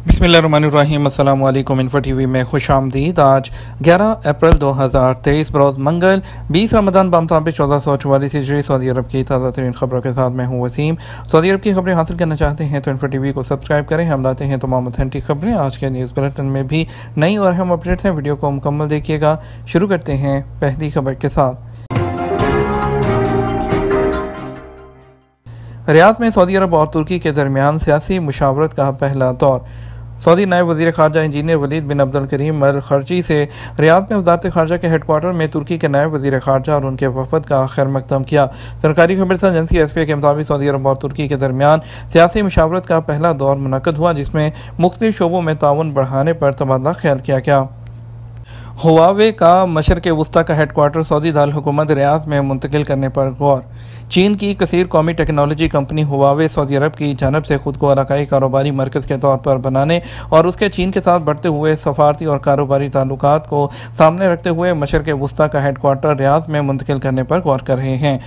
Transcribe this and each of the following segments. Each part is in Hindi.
बिस्मिल्लाहिर्रहमानिर्रहीम। अस्सलाम वालेकुम। इन्फो टीवी में खुश आमदीद। आज 11 अप्रैल 2023 बरोज़ मंगल 20 रमज़ान बमुताबिक 1444 हिजरी सऊदी अरब की ताज़ा तरीन खबरों के साथ मैं हूँ वसीम। सऊदी अरब की खबरें हासिल करना चाहते हैं तो इन्फो टीवी को सब्सक्राइब करें। हम लाते हैं तमाम ऑथेंटिक खबरें। आज के न्यूज़ बुलेटिन में भी नई और अहम अपडेट्स हैं। वीडियो को मुकम्मल देखिएगा। शुरू करते हैं पहली खबर के साथ। रियाद में सऊदी अरब और तुर्की के दरमियान सियासी मुशावरत का पहला दौर। सऊदी नायब वज़ीर ख़ारजा इंजीनियर वलीद बिन अब्दुल करीम अल खर्ची से रियाद में वज़ारत ख़ारजा के हेडक्वार्टर में तुर्की के नायब वज़ीर ख़ारजा और उनके वफ़द का खैर मकदम किया। सरकारी खबरसां एजेंसी एसपीए के मुताबिक सऊदी अरब और तुर्की के दरमियान सियासी मुशावरत का पहला दौर मुनक़्क़द हुआ, जिसमें मुख्तलिफ शोबों में ताउन बढ़ाने पर तबादला ख्याल किया गया। हुआवे का मशरक़ वस्ता का हेडक्वार्टर सऊदी दारुल हुकूमत रियाद में मुंतकिल करने पर गौर। चीन की कसीर कौमी टेक्नोलॉजी कंपनी हुआवे सऊदी अरब की जानब से खुद को इलाकाई कारोबारी मरकज़ के तौर पर बनाने और उसके चीन के साथ बढ़ते हुए सफारती और कारोबारी ताल्लुकात को सामने रखते हुए मशरक़ वस्ता का हेडक्वार्टर रियाद में मुंतकिल करने पर गौर कर रहे हैं।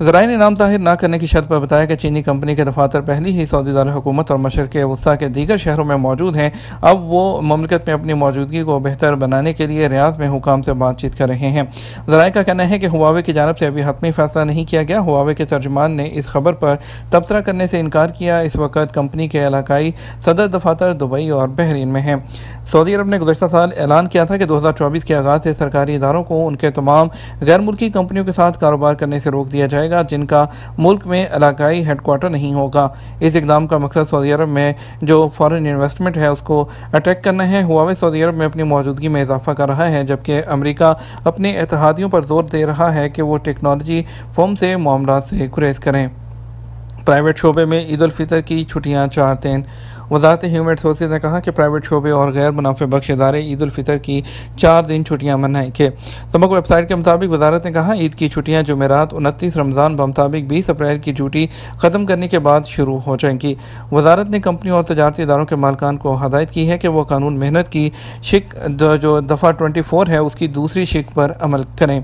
ज़राए ने नाम ज़ाहिर न करने की शर्त पर बताया कि चीनी कंपनी के दफातर पहले ही सऊदी दारुल हुकूमत और मशरक़ वस्ता के दीगर शहरों में मौजूद हैं। अब वो ममलिकत में अपनी मौजूदगी को बेहतर बनाने के लिए रियाद में हुकाम से बातचीत कर रहे हैं। ज़राए का कहना है कि हुआवे की जानब से अभी हतमी फैसला नहीं किया गया। हुआवे के तर्जुमान ने इस खबर पर तबसरा करने से इनकार किया। इस वक्त कंपनी के इलाकाई सदर दफातर दुबई और बहरीन में हैं। सऊदी अरब ने गुज़श्ता साल ऐलान किया था कि 2024 के आगाज़ से सरकारी इदारों को उनके तमाम गैर मुल्की कंपनियों के साथ कारोबार करने से रोक दिया जाएगा जिनका मुल्क में इलाकाई हेडक्वार्टर नहीं होगा। इस इक़दाम का मकसद सऊदी अरब में जो फॉरेन इन्वेस्टमेंट है उसको अट्रैक्ट करना है। हुआवे सऊदी अरब में अपनी मौजूदगी में इजाफा कर रहा है, जबकि अमेरिका अपने इत्तेहादियों पर जोर दे रहा है कि वो टेक्नोलॉजी फर्म से मामलात से गुरेज करें। प्राइवेट शोबे में ईद उल फितर की छुट्टियाँ 4 दिन। वज़ारत ह्यूमन रिसोर्सेज ने कहा कि प्राइवेट शोबे और गैर मुनाफे बख्श इदारे ईद उल फितर की 4 दिन छुट्टियाँ मनाएंगे। तमक वेबसाइट के मुताबिक वज़ारत ने कहा ईद की छुट्टियाँ जुमेरात 29 रमज़ान बमुताबिक 20 अप्रैल की ड्यूटी ख़त्म करने के बाद शुरू हो जाएंगी। वज़ारत ने कंपनी और तजारती इदारों के मालिकान को हदायत की है कि वह कानून मेहनत की शिक जो दफ़ा 24 है उसकी दूसरी शिक पर अमल करें।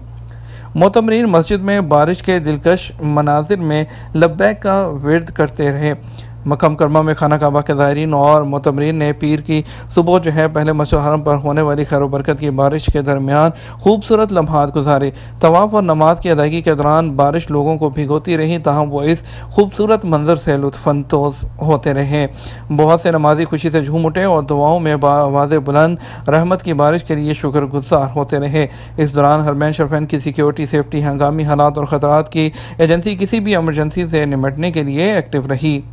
मोतमरीन मस्जिद में बारिश के दिलकश मनाजिर में लब्बैक का विर्द करते रहे। मक्का मुकर्रमा में खाना काबा के ज़ायरीन और मोतमरीन ने पीर की सुबह पहले मस्जिद हरम पर होने वाली खैर बरकत की बारिश के दरमियान खूबसूरत लम्हात गुजारे। तवाफ़ और नमाज की अदायगी के दौरान बारिश लोगों को भिगोती रही, ताहम वो इस खूबसूरत मंजर से लुत्फ़अंदोज़ होते रहे। बहुत से नमाजी खुशी से झूम उठे और दुआओं में आवाज़ बुलंद रहमत की बारिश के लिए शुक्रगुज़ार होते रहे। इस दौरान हरमैन शरीफैन की सिक्योरिटी, सेफ्टी, हंगामी हालात और ख़तरात की एजेंसी किसी भी एमरजेंसी से निपटने के लिए एक्टिव रही।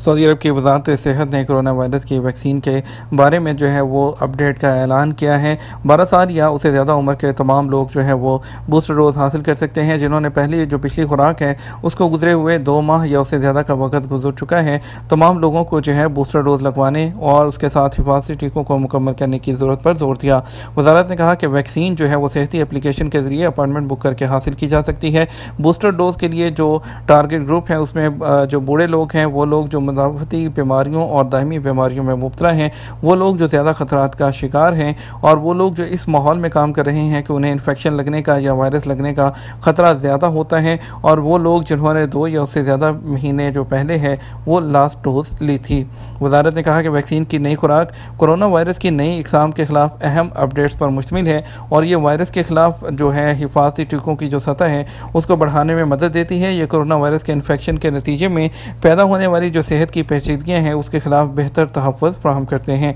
सऊदी अरब की वज़ारत सेहत ने कोरोना वायरस की वैक्सीन के बारे में वो अपडेट का ऐलान किया है। 12 साल या उससे ज़्यादा उम्र के तमाम लोग वो बूस्टर डोज हासिल कर सकते हैं। जिन्होंने पिछली खुराक है उसको गुजरे हुए 2 माह या उससे ज़्यादा का वक्त गुजर चुका है, तमाम लोगों को बूस्टर डोज लगवाने और उसके साथ हिफाजती टीकों को मुकम्मल करने की ज़रूरत पर जोर दिया। वज़ारत ने कहा कि वैक्सीन वो सेहती एप्लीकेशन के ज़रिए अपॉइंटमेंट बुक करके हासिल की जा सकती है। बूस्टर डोज के लिए जो टारगेट ग्रुप है उसमें जो बूढ़े लोग हैं, वो लोग जो मुदाफ़ती बीमारियों और दायमी बीमारियों में मुब्तला हैं, वो लोग जो ज़्यादा ख़तरात का शिकार हैं और वो लोग जो इस माहौल में काम कर रहे हैं कि उन्हें इन्फेक्शन लगने का या वायरस लगने का ख़तरा ज़्यादा होता है, और वो लोग जिन्होंने 2 या उससे ज़्यादा महीने जो पहले है वो लास्ट डोज ली थी। वज़ारत ने कहा कि वैक्सीन की नई खुराक कोरोना वायरस की नई इक़साम के ख़िलाफ़ अहम अपडेट्स पर मुश्तमिल है और ये वायरस के ख़िलाफ़ हिफाजती टीकों की जो सतह है उसको बढ़ाने में मदद देती है। ये कोरोना वायरस के इन्फेक्शन के नतीजे में पैदा होने वाली जो सेहत की पेचीदगियाँ हैं उसके खिलाफ बेहतर तहफ़्फ़ुज़ फराहम करते हैं।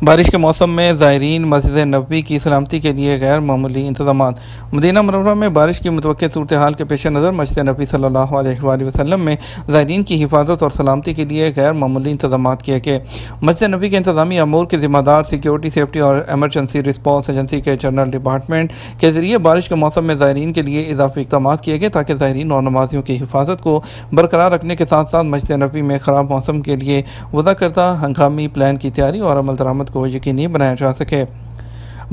बारिश के मौसम में ज़ायरीन मस्जिद नबवी की सलामती के लिए गैर मामूली इंतज़ामात। मदीना मुनव्वरा में बारिश की मुतवक्किल सूरत हाल के पेश नज़र मस्जिद नबवी सल्लल्लाहु अलैहि वसल्लम में ज़ायरीन की हिफाजत और सलामती के लिए गैर मामूली इंतज़ामात किए गए। मस्जिद नबवी के इंतज़ामी अमूर के ज़िम्मेदार सिक्योरिटी, सेफ्टी और एमरजेंसी रिस्पॉन्स एजेंसी के जनरल डिपार्टमेंट के ज़रिए बारिश के मौसम में ज़ायरीन के लिए इजाफी इक़दाम किए गए ताकि ज़ायरीन और नमाजियों की हिफाजत को बरकरार रखने के साथ साथ मस्जिद नबवी में ख़राब मौसम के लिए वज़ा करदा हंगामी प्लान की तैयारी और अमल दरामद को यकीनी बनाया जा सके।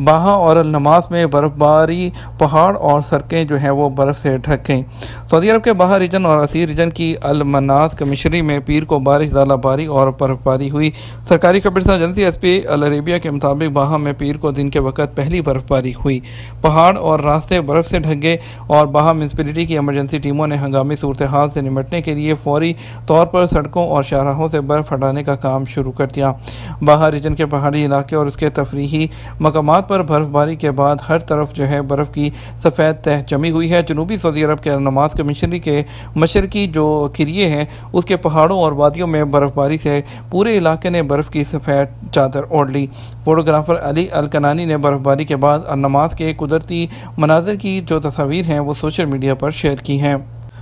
बाहा और अल नमास में बर्फबारी, पहाड़ और सड़कें जो हैं वो बर्फ से ढक गईं। सऊदी अरब के बाहा रीजन और असीर रीजन की अल मनास कमिश्नरी में पीर को बारिश, ज़ालाबारी और बर्फबारी हुई। सरकारी खबरसां एजेंसी एसपी अल अरेबिया के मुताबिक बाहा में पीर को दिन के वक्त पहली बर्फबारी हुई। पहाड़ और रास्ते बर्फ से ढक गए और बाहा म्यूनसिपलिटी की इमरजेंसी टीमों ने हंगामी सूरत हाल से निपटने के लिए फौरी तौर पर सड़कों और शाहराहों से बर्फ हटाने का काम शुरू कर दिया। बाहा रीजन के पहाड़ी इलाके और उसके तफरीही मकामात पर बर्फबारी के बाद हर तरफ जो है बर्फ की सफ़ेद तह जमी हुई है। जनूबी सऊदी अरब के नमाज कमिश्नरी के मशरकी जो किरिए हैं उसके पहाड़ों और वादियों में बर्फबारी से पूरे इलाके ने बर्फ की सफ़ेद चादर ओढ़ ली। फोटोग्राफर अली अल कनानी ने बर्फबारी के बाद नमाज के कुदरती मनाजर की जो तस्वीर हैं वो सोशल मीडिया पर शेयर की हैं।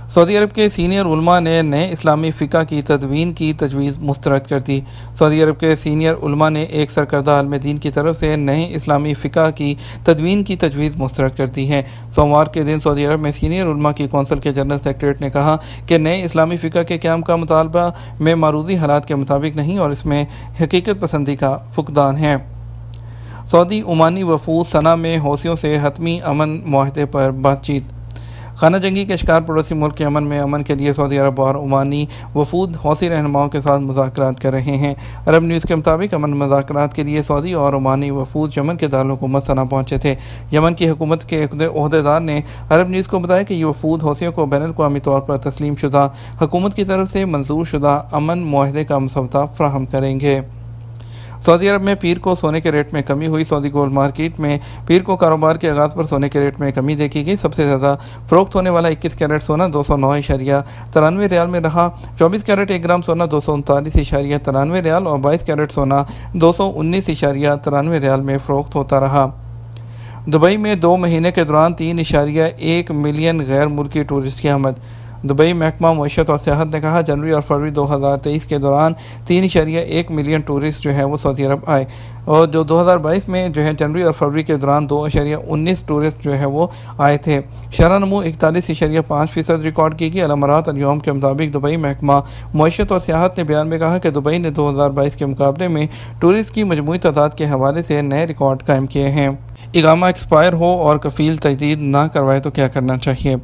सऊदी अरब के सीनियर उलमा ने नए इस्लामी फ़िक़ा की तदवीन की तजवीज़ मुस्तरद कर दी। सऊदी अरब के सीनियर उलमा ने एक सरकर्दा आलिम दीन की तरफ से नए इस्लामी फ़िक़ा की तदवीन की तजवीज़ मुस्तरद कर दी है। सोमवार के दिन सऊदी अरब में सीनियर उलमा की कौंसिल के जनरल सेक्रेटरी ने कहा कि नए इस्लामी फ़िक़ा के क़याम का मुतालबा में मारूदी हालात के मुताबिक नहीं और इसमें हकीकत पसंदी का फुकदान है। सऊदी ओमानी वफूद सना में हौसियों से हतमी अमन मुआहदे पर बातचीत। खाना जंगी के शिकार पड़ोसी मुल्क यमन में अमन के लिए सऊदी अरब और ओमानी वफूद हौसी रहनुमाओं के साथ मुज़ाकरात कर रहे हैं। अरब न्यूज़ के मुताबिक अमन मुज़ाकरात के लिए सऊदी और ओमानी वफूद यमन के दारुल-हुकूमत सना पहुँचे थे। यमन की हुकूमत के ओहदेदार ने अरब न्यूज़ को बताया कि ये वफूद हौसियों को बैनुल-अक़वामी तौर पर तस्लीम शुदा हुकूमत की तरफ से मंजूर शुदा अमन मुआहदे का मसौदा फराहम करेंगे। सऊदी अरब में पीर को सोने के रेट में कमी हुई। सऊदी गोल्ड मार्केट में पीर को कारोबार के आगाज़ पर सोने के रेट में कमी देखी गई। सबसे ज़्यादा फ़रोख्त होने वाला 21 कैरेट सोना 209.93 रियाल में रहा। 24 कैरेट 1 ग्राम सोना 239.93 रियाल और 22 कैरेट सोना 219.93 रियाल में फ़रोख्त होता रहा। दुबई में 2 महीने के दौरान 3.1 मिलियन गैर मुल्की टूरिस्ट की आमद। दुबई महकमा मईशत और सियाहत ने कहा जनवरी और फरवरी 2023 के दौरान 3.1 मिलियन टूरिस्ट जो है वो सऊदी अरब आए और जो 2022 में जो है जनवरी और फरवरी के दौरान 2.19 टूरिस्ट जो है वो आए थे। शरह नमू 41.5% रिकॉर्ड की गई। अल अमारात अल यौम के मुताबिक दुबई महकमा मईशत और सियाहत ने बयान में कहा कि दुबई ने 2022 के मुकाबले में टूरिस्ट की मजमूई तादाद के हवाले से नए रिकॉर्ड कायम किए हैं। इकामा एक्सपायर हो और कफ़ील तजदीद ना करवाए तो क्या करना चाहिए।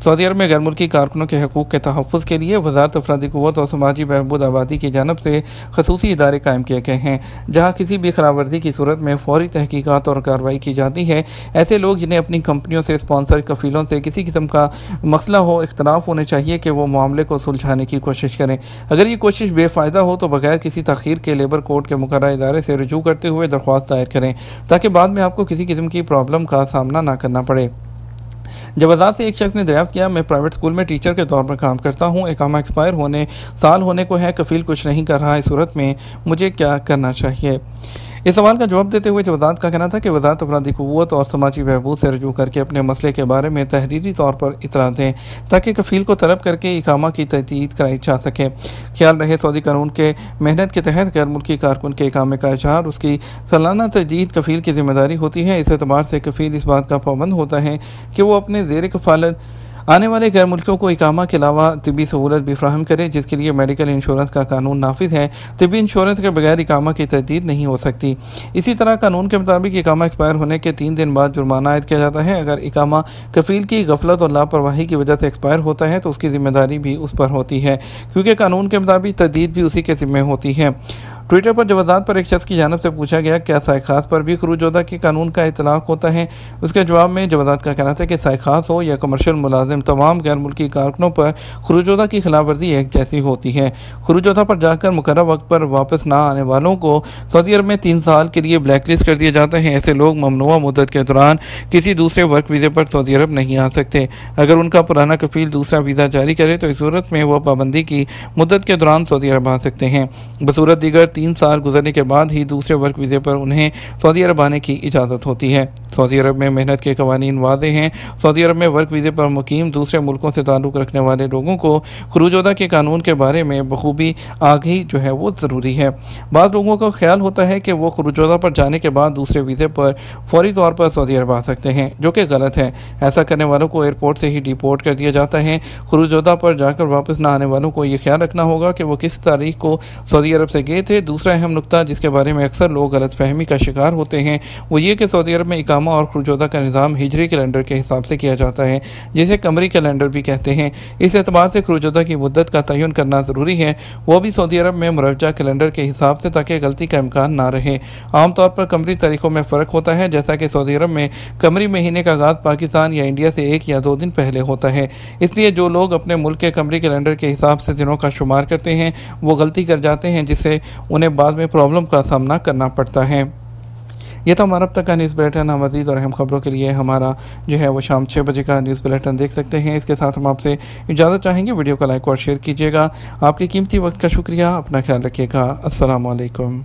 सऊदी अरब में गैर मुल्की कारकुनों के हकूक़ के तहफ़्फ़ुज़ के लिए वज़ारत अफ़रादी क़ुव्वत और समाजी बहबूद आबादी की जानब से ख़ुसूसी इदारे कायम किए गए हैं जहाँ किसी भी खराबवर्दी की सूरत में फ़ौरी तहकीकात और कार्रवाई की जाती है। ऐसे लोग जिन्हें अपनी कंपनियों से स्पॉन्सर कफ़ीलों से किसी किस्म का मसला हो, इख्तलाफ होने चाहिए कि वो मामले को सुलझाने की कोशिश करें। अगर ये कोशिश बेफ़ायदा हो तो बगैर किसी तख़ीर के लेबर कोर्ट के मुक़र्रर इदारे से रुजू करते हुए दरख्वास्त दायर करें ताकि बाद में आपको किसी किस्म की प्रॉब्लम का सामना ना करना पड़े। जवाबात से एक शख्स ने दरियाफ्त किया, मैं प्राइवेट स्कूल में टीचर के तौर पर काम करता हूँ। इकामा एक्सपायर होने साल होने को है, कफ़ील कुछ नहीं कर रहा, इस सूरत में मुझे क्या करना चाहिए। इस सवाल का जवाब देते हुए वज़ारत का कहना था कि वज़ारत अफ़रादी क़ुव्वत और समाजी बहबूद से रुजू करके अपने मसले के बारे में तहरीरी तौर पर इतला दें ताकि कफ़ील को तलब करके इकामा की तजदीद कराई जा सके। ख्याल रहे सऊदी कानून के मेहनत के तहत गैर मुल्की कारकुन के इकामे का इजहार उसकी सालाना तजदीद कफ़ील की जिम्मेदारी होती है। इस एतबार से कफ़ील इस बात का पाबंद होता है कि वो अपने ज़ेर कफ़ालत आने वाले गैर मुल्कियों को इकामा के अलावा तिब्बी सहूलत भी फ्राहम करे जिसके लिए मेडिकल इंश्योरेंस का कानून नाफिज है। तिब्बी इंश्योरेंस के बगैर इकामा की तजदीद नहीं हो सकती। इसी तरह कानून के मुताबिक इकामा एक्सपायर होने के 3 दिन बाद जुर्माना आयद किया जाता है। अगर इकामा कफ़ील की गफलत और लापरवाही की वजह से एक्सपायर होता है तो उसकी जिम्मेदारी भी उस पर होती है क्योंकि कानून के मुताबिक तजदीद भी उसी के ज़िम्मे होती है। ट्विटर पर जवाबात पर एक शख्स की जानब से पूछा गया क्या साइखास पर भी खरूजोदा के कानून का इतलाक़ होता है। उसके जवाब में जवाबात का कहना था कि साइखास हो या कमर्शियल मुलाजिम तमाम गैर मुल्की कारकुनों पर खरूजोदा की खिलाफ वर्जी एक जैसी होती है। खरूजोदा पर जाकर मुकर्रर वक्त पर वापस ना आने वालों को सऊदी अरब में 3 साल के लिए ब्लैक लिस्ट कर दिया जाता है। ऐसे लोग ममनुआ मुद्दत के दौरान किसी दूसरे वर्क वीज़े पर सऊदी अरब नहीं आ सकते। अगर उनका पुराना कफ़ील दूसरा वीज़ा जारी करे तो इस सूरत में वह पाबंदी की मुद्दत के दौरान सऊदी अरब आ सकते हैं। बसूरत दीगर 3 साल गुजरने के बाद ही दूसरे वर्क वीज़े पर उन्हें सऊदी अरब आने की इजाज़त होती है। सऊदी अरब में मेहनत के कवानीन वाज़ेह हैं। सऊदी अरब में वर्क वीज़े पर मुकीम दूसरे मुल्कों से ताल्लुक़ रखने वाले लोगों को खरूजोदा के कानून के बारे में बखूबी आगाही जो है वो ज़रूरी है। बाज़ लोगों का ख्याल होता है कि वो खरूजोदा पर जाने के बाद दूसरे वीज़े पर फौरी तौर पर सऊदी अरब आ सकते हैं, जो कि गलत है। ऐसा करने वालों को एयरपोर्ट से ही डिपोर्ट कर दिया जाता है। खरूजोदा पर जाकर वापस न आने वालों को ये ख्याल रखना होगा कि वो किस तारीख को सऊदी अरब से गए थे। दूसरा अहम नुकता जिसके बारे में अक्सर लोग गलतफहमी का शिकार होते हैं वो ये कि सऊदी अरब में इकामा और खुर्जोदा का निज़ाम हिजरी कैलेंडर के हिसाब से किया जाता है, जिसे कमरी कैलेंडर भी कहते हैं। इस एतबार से खुर्जोदा की मुद्दत का तयन करना ज़रूरी है, वो भी सऊदी अरब में मुरव्वजा कैलेंडर के हिसाब से, ताकि गलती का इम्कान ना रहे। आमतौर पर कमरी तारीखों में फ़र्क होता है, जैसा कि सऊदी अरब में कमरी महीने का आगाज़ पाकिस्तान या इंडिया से 1 या 2 दिन पहले होता है। इसलिए जो लोग अपने मुल्क के कमरी कैलेंडर के हिसाब से दिनों का शुमार करते हैं वो गलती कर जाते हैं, जिससे उन्हें बाद में प्रॉब्लम का सामना करना पड़ता है। यह था हमारा अब तक का न्यूज़ बुलेटिन। मज़ीद और अहम खबरों के लिए हमारा जो है वो शाम 6 बजे का न्यूज़ बुलेटिन देख सकते हैं। इसके साथ हम आपसे इजाज़त चाहेंगे। वीडियो को लाइक और शेयर कीजिएगा। आपके कीमती वक्त का शुक्रिया। अपना ख्याल रखिएगा। अस्सलाम वालेकुम।